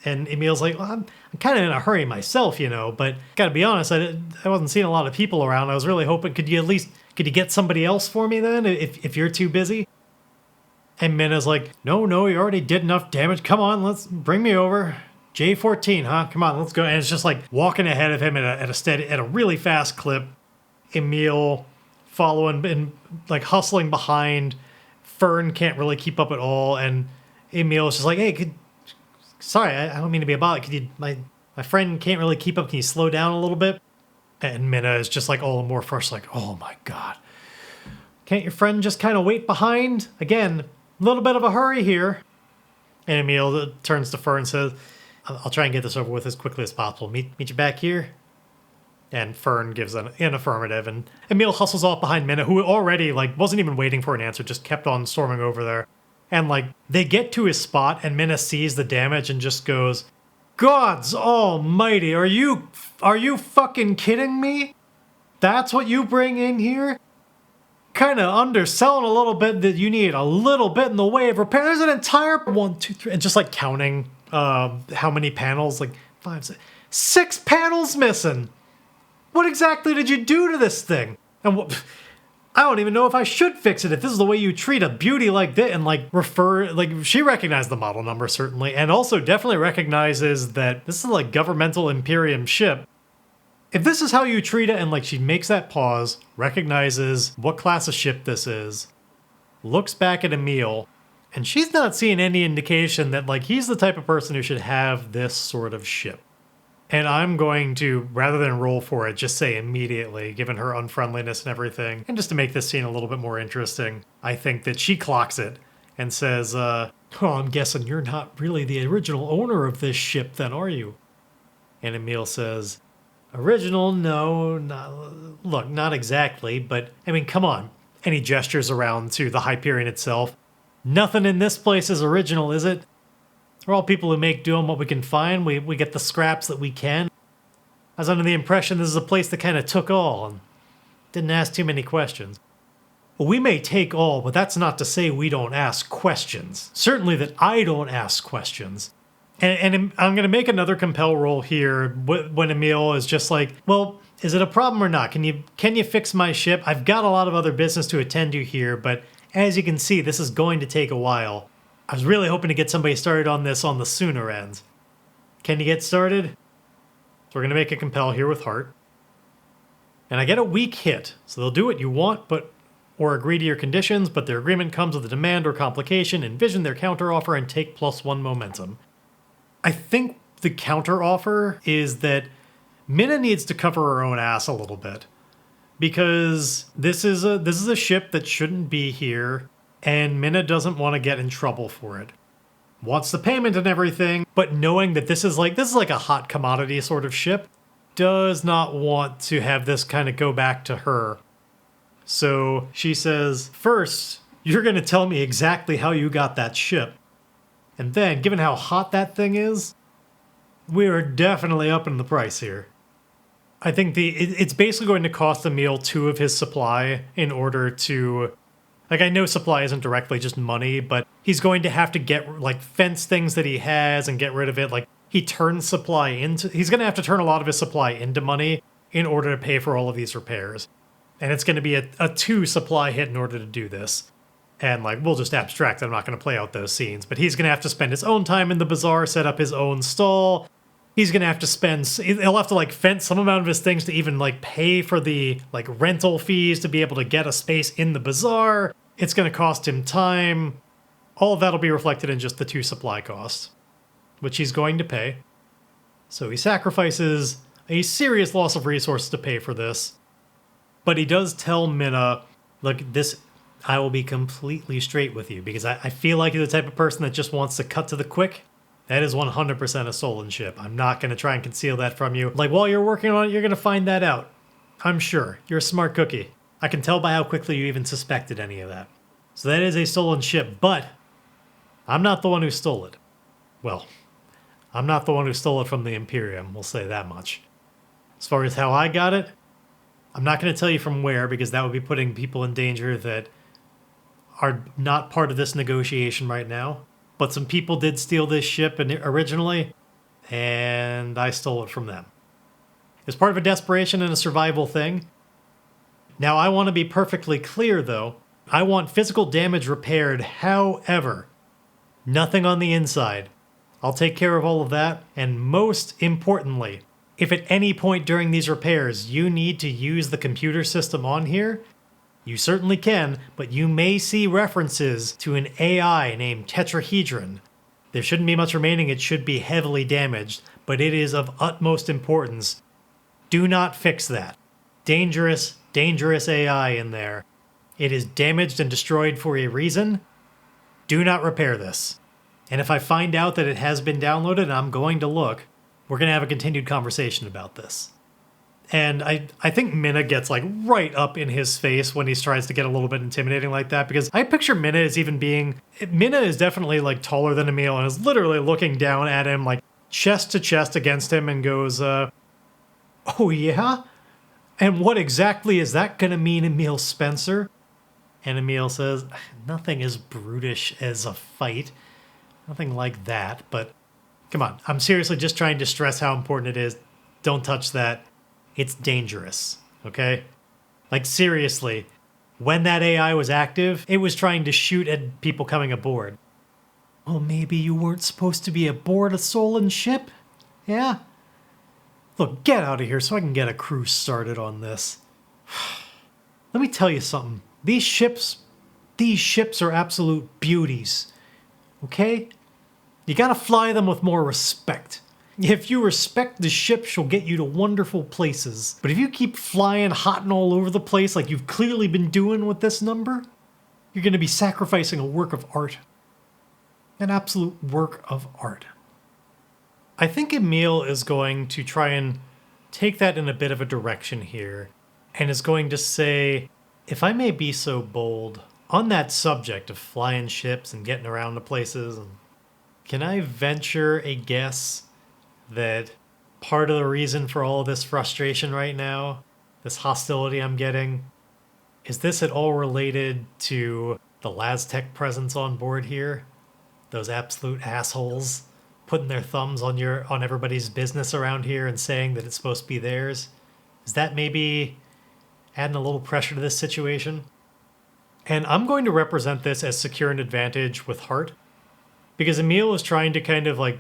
And Emile's like, well, I'm kind of in a hurry myself, but gotta be honest, I wasn't seeing a lot of people around. I was really hoping, could you get somebody else for me then if you're too busy? And Minna's like, no, you already did enough damage. Come on, let's bring me over. J14, huh? Come on, let's go. And it's just like walking ahead of him at a really fast clip. Emile following and like hustling behind. Fern can't really keep up at all, and Emile is just like, hey, sorry, I don't mean to be a bother. Could you, my friend can't really keep up. Can you slow down a little bit? And Minna is just like all the more fresh, like, oh my god, can't your friend just kind of wait behind? Again, a little bit of a hurry here. And Emile turns to Fern and says, I'll try and get this over with as quickly as possible. Meet you back here? And Fern gives an affirmative, and Emile hustles off behind Minna, who already, like, wasn't even waiting for an answer, just kept on storming over there. And, like, they get to his spot, and Minna sees the damage and just goes, Gods almighty, are you fucking kidding me? That's what you bring in here? Kind of underselling a little bit that you need a little bit in the way of repair. There's an entire 1, 2, 3, and just, like, counting how many panels, like 5, 6 panels missing. What exactly did you do to this thing? And I don't even know if I should fix it if this is the way you treat a beauty like this. And like she recognized the model number certainly, and also definitely recognizes that this is like governmental Imperium ship. If this is how you treat it, and like she makes that pause, recognizes what class of ship this is, looks back at Emile, and she's not seeing any indication that like he's the type of person who should have this sort of ship. And I'm going to, rather than roll for it, just say immediately, given her unfriendliness and everything, and just to make this scene a little bit more interesting, I think that she clocks it and says, oh, I'm guessing you're not really the original owner of this ship then, are you? And Emile says, original? No, not exactly, but I mean, come on. And he gestures around to the Hyperion itself. Nothing in this place is original, is it? We're all people who make do on what we can find. We get the scraps that we can. I was under the impression this is a place that kind of took all and didn't ask too many questions. Well, we may take all, but that's not to say we don't ask questions. Certainly that I don't ask questions. And I'm going to make another compel roll here when Emile is just like, well, is it a problem or not? Can you fix my ship? I've got a lot of other business to attend to here, but as you can see, this is going to take a while. I was really hoping to get somebody started on this on the sooner end. Can you get started? So we're going to make a compel here with heart. And I get a weak hit, so they'll do what you want, or agree to your conditions, but their agreement comes with a demand or complication. Envision their counteroffer and take +1 momentum. I think the counteroffer is that Minna needs to cover her own ass a little bit. Because this is a ship that shouldn't be here, and Minna doesn't want to get in trouble for it. Wants the payment and everything, but knowing that this is like a hot commodity sort of ship, does not want to have this kind of go back to her. So she says, first, you're going to tell me exactly how you got that ship. And then, given how hot that thing is, we are definitely upping the price here. I think it's basically going to cost Emile 2 of his supply in order to... Like, I know supply isn't directly just money, but he's going to have to get, like, fence things that he has and get rid of it. Like, he turns supply into... He's going to have to turn a lot of his supply into money in order to pay for all of these repairs. And it's going to be a 2 supply hit in order to do this. And, like, we'll just abstract. I'm not going to play out those scenes. But he's going to have to spend his own time in the bazaar, set up his own stall. He's going to have to he'll have to, like, fence some amount of his things to even, like, pay for the, like, rental fees to be able to get a space in the bazaar. It's going to cost him time. All of that will be reflected in just the 2 supply costs, which he's going to pay. So he sacrifices a serious loss of resources to pay for this. But he does tell Minna, look, I will be completely straight with you, because I feel like you're the type of person that just wants to cut to the quick. That is 100% a stolen ship. I'm not going to try and conceal that from you. Like, while you're working on it, you're going to find that out. I'm sure. You're a smart cookie. I can tell by how quickly you even suspected any of that. So that is a stolen ship, but I'm not the one who stole it. Well, I'm not the one who stole it from the Imperium, we'll say that much. As far as how I got it, I'm not going to tell you from where, because that would be putting people in danger that are not part of this negotiation right now. But some people did steal this ship originally, and I stole it from them. It's part of a desperation and a survival thing. Now, I want to be perfectly clear, though. I want physical damage repaired, however, nothing on the inside. I'll take care of all of that, and most importantly, if at any point during these repairs you need to use the computer system on here, you certainly can, but you may see references to an AI named Tetrahedron. There shouldn't be much remaining, it should be heavily damaged, but it is of utmost importance. Do not fix that. Dangerous, dangerous AI in there. It is damaged and destroyed for a reason. Do not repair this. And if I find out that it has been downloaded and I'm going to look, we're going to have a continued conversation about this. And I think Minna gets like right up in his face when he tries to get a little bit intimidating like that, because I picture Minna as even being... Minna is definitely like taller than Emile and is literally looking down at him like chest to chest against him and goes, oh yeah? And what exactly is that going to mean, Emile Spencer? And Emile says, nothing as brutish as a fight. Nothing like that, but come on. I'm seriously just trying to stress how important it is. Don't touch that. It's dangerous, okay? Like, seriously, when that AI was active, it was trying to shoot at people coming aboard. Oh, maybe you weren't supposed to be aboard a Solon ship? Yeah? Look, get out of here so I can get a crew started on this. Let me tell you something. These ships are absolute beauties, okay? You gotta fly them with more respect. If you respect the ship, she'll get you to wonderful places. But if you keep flying hot and all over the place like you've clearly been doing with this number, you're going to be sacrificing a work of art. An absolute work of art. I think Emile is going to try and take that in a bit of a direction here, and is going to say, if I may be so bold, on that subject of flying ships and getting around to places, can I venture a guess that part of the reason for all of this frustration right now, this hostility I'm getting, is this at all related to the LasTech presence on board here? Those absolute assholes putting their thumbs on everybody's business around here and saying that it's supposed to be theirs? Is that maybe adding a little pressure to this situation? And I'm going to represent this as secure an advantage with heart, because Emile is trying to kind of like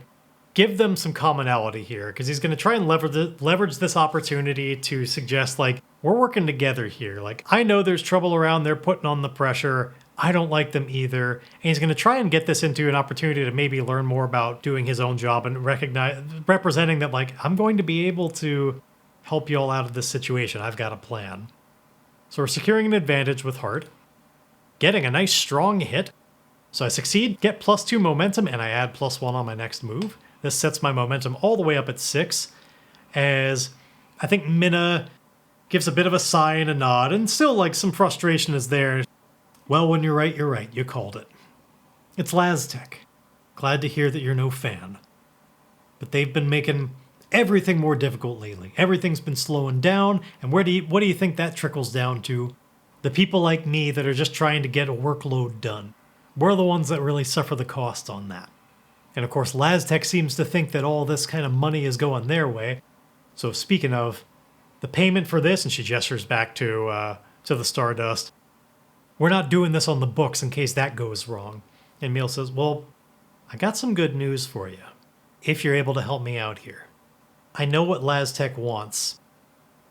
give them some commonality here, because he's going to try and leverage this opportunity to suggest, like, we're working together here. Like, I know there's trouble around, they're putting on the pressure. I don't like them either. And he's going to try and get this into an opportunity to maybe learn more about doing his own job and representing that, like, I'm going to be able to help you all out of this situation. I've got a plan. So we're securing an advantage with heart, getting a nice strong hit. So I succeed, get +2 momentum, and I add +1 on my next move. This sets my momentum all the way up at 6, as I think Minna gives a bit of a sigh and a nod, and still, like, some frustration is there. Well, when you're right, you're right. You called it. It's LasTech. Glad to hear that you're no fan. But they've been making everything more difficult lately. Everything's been slowing down, and what do you think that trickles down to? The people like me that are just trying to get a workload done. We're the ones that really suffer the cost on that. And of course, LasTech seems to think that all this kind of money is going their way. So speaking of, the payment for this, and she gestures back to the Stardust, we're not doing this on the books in case that goes wrong. And Emile says, well, I got some good news for you, if you're able to help me out here. I know what LasTech wants.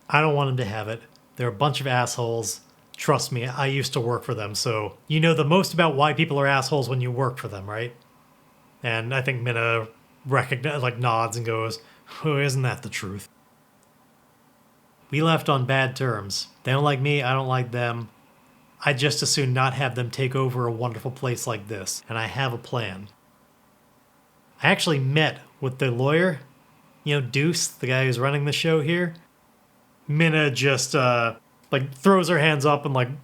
I don't want them to have it. They're a bunch of assholes. Trust me, I used to work for them, so you know the most about why people are assholes when you work for them, right? And I think Minna nods and goes, oh, isn't that the truth? We left on bad terms. They don't like me, I don't like them. I'd just as soon not have them take over a wonderful place like this, and I have a plan. I actually met with the lawyer, Deuce, the guy who's running the show here. Minna just throws her hands up and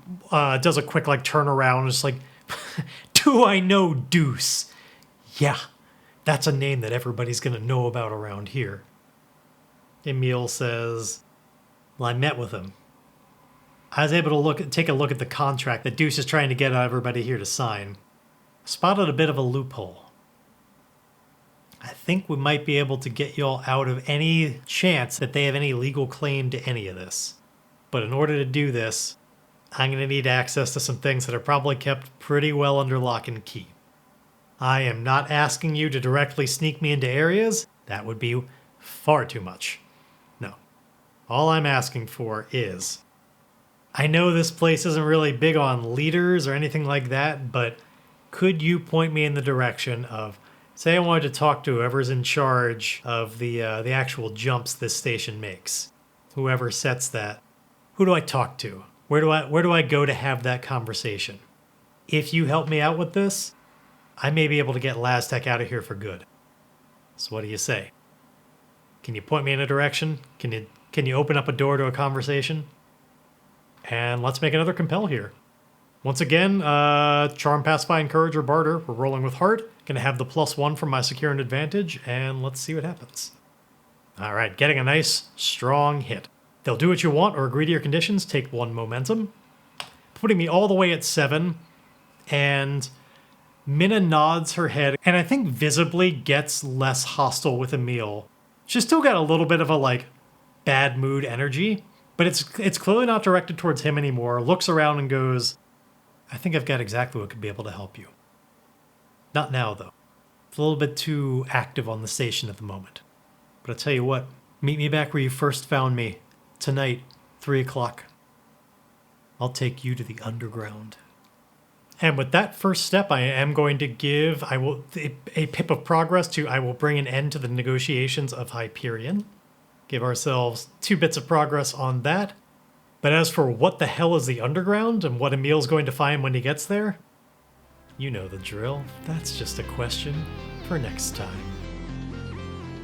does a quick turnaround and just do I know Deuce? Yeah, that's a name that everybody's going to know about around here. Emile says, well, I met with him. I was able to take a look at the contract that Deuce is trying to get everybody here to sign. Spotted a bit of a loophole. I think we might be able to get y'all out of any chance that they have any legal claim to any of this. But in order to do this, I'm going to need access to some things that are probably kept pretty well under lock and key. I am not asking you to directly sneak me into areas. That would be far too much. No. All I'm asking for is, I know this place isn't really big on leaders or anything like that, but could you point me in the direction of, say I wanted to talk to whoever's in charge of the actual jumps this station makes. Whoever sets that. Who do I talk to? Where do I go to have that conversation? If you help me out with this, I may be able to get LasTech out of here for good. So what do you say? Can you point me in a direction? Can you open up a door to a conversation? And let's make another compel here. Once again, Charm, Pacify, Encourage, or Barter. We're rolling with Heart. Gonna have the +1 from my Secure and Advantage, and let's see what happens. Alright, getting a nice, strong hit. They'll do what you want or agree to your conditions, take 1 momentum. Putting me all the way at 7, and Minna nods her head, and I think visibly gets less hostile with Emile. She's still got a little bit of a, bad mood energy, but it's clearly not directed towards him anymore. Looks around and goes, I think I've got exactly what could be able to help you. Not now, though. It's a little bit too active on the station at the moment. But I'll tell you what, meet me back where you first found me. Tonight, 3 o'clock. I'll take you to the underground. And with that first step, I am going to give a pip of progress to I will bring an end to the negotiations of Hyperion. Give ourselves 2 bits of progress on that. But as for what the hell is the underground and what Emile's going to find when he gets there, you know the drill. That's just a question for next time.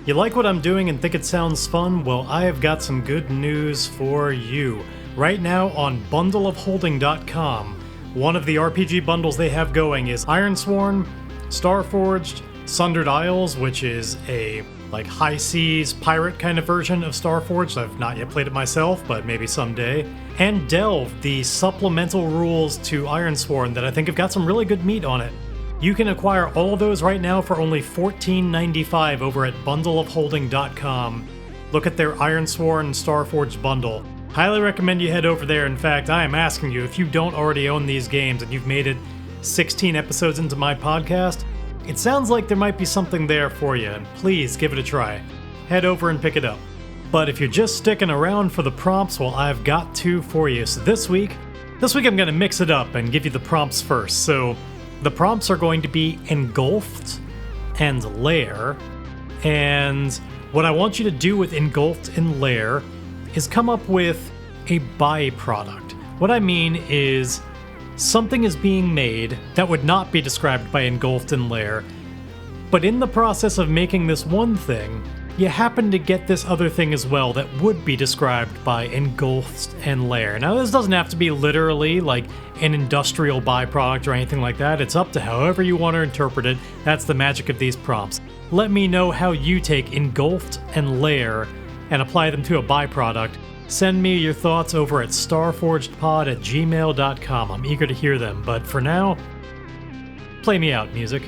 You like what I'm doing and think it sounds fun? Well, I have got some good news for you. Right now on bundleofholding.com, one of the RPG bundles they have going is Ironsworn, Starforged, Sundered Isles, which is a high seas pirate kind of version of Starforged. I've not yet played it myself, but maybe someday. And Delve, the supplemental rules to Ironsworn that I think have got some really good meat on it. You can acquire all of those right now for only $14.95 over at bundleofholding.com. Look at their Ironsworn and Starforged bundle. Highly recommend you head over there. In fact, I am asking you, if you don't already own these games and you've made it 16 episodes into my podcast, it sounds like there might be something there for you, and please give it a try. Head over and pick it up. But if you're just sticking around for the prompts, well, I've got 2 for you. So this week I'm going to mix it up and give you the prompts first. So the prompts are going to be Engulfed and Lair. And what I want you to do with Engulfed and Lair is come up with a byproduct. What I mean is something is being made that would not be described by Engulfed and Lair, but in the process of making this one thing, you happen to get this other thing as well that would be described by Engulfed and Lair. Now, this doesn't have to be literally like an industrial byproduct or anything like that. It's up to however you want to interpret it. That's the magic of these prompts. Let me know how you take Engulfed and Lair and apply them to a byproduct. Send me your thoughts over at starforgedpod@gmail.com. I'm eager to hear them, but for now, play me out, music.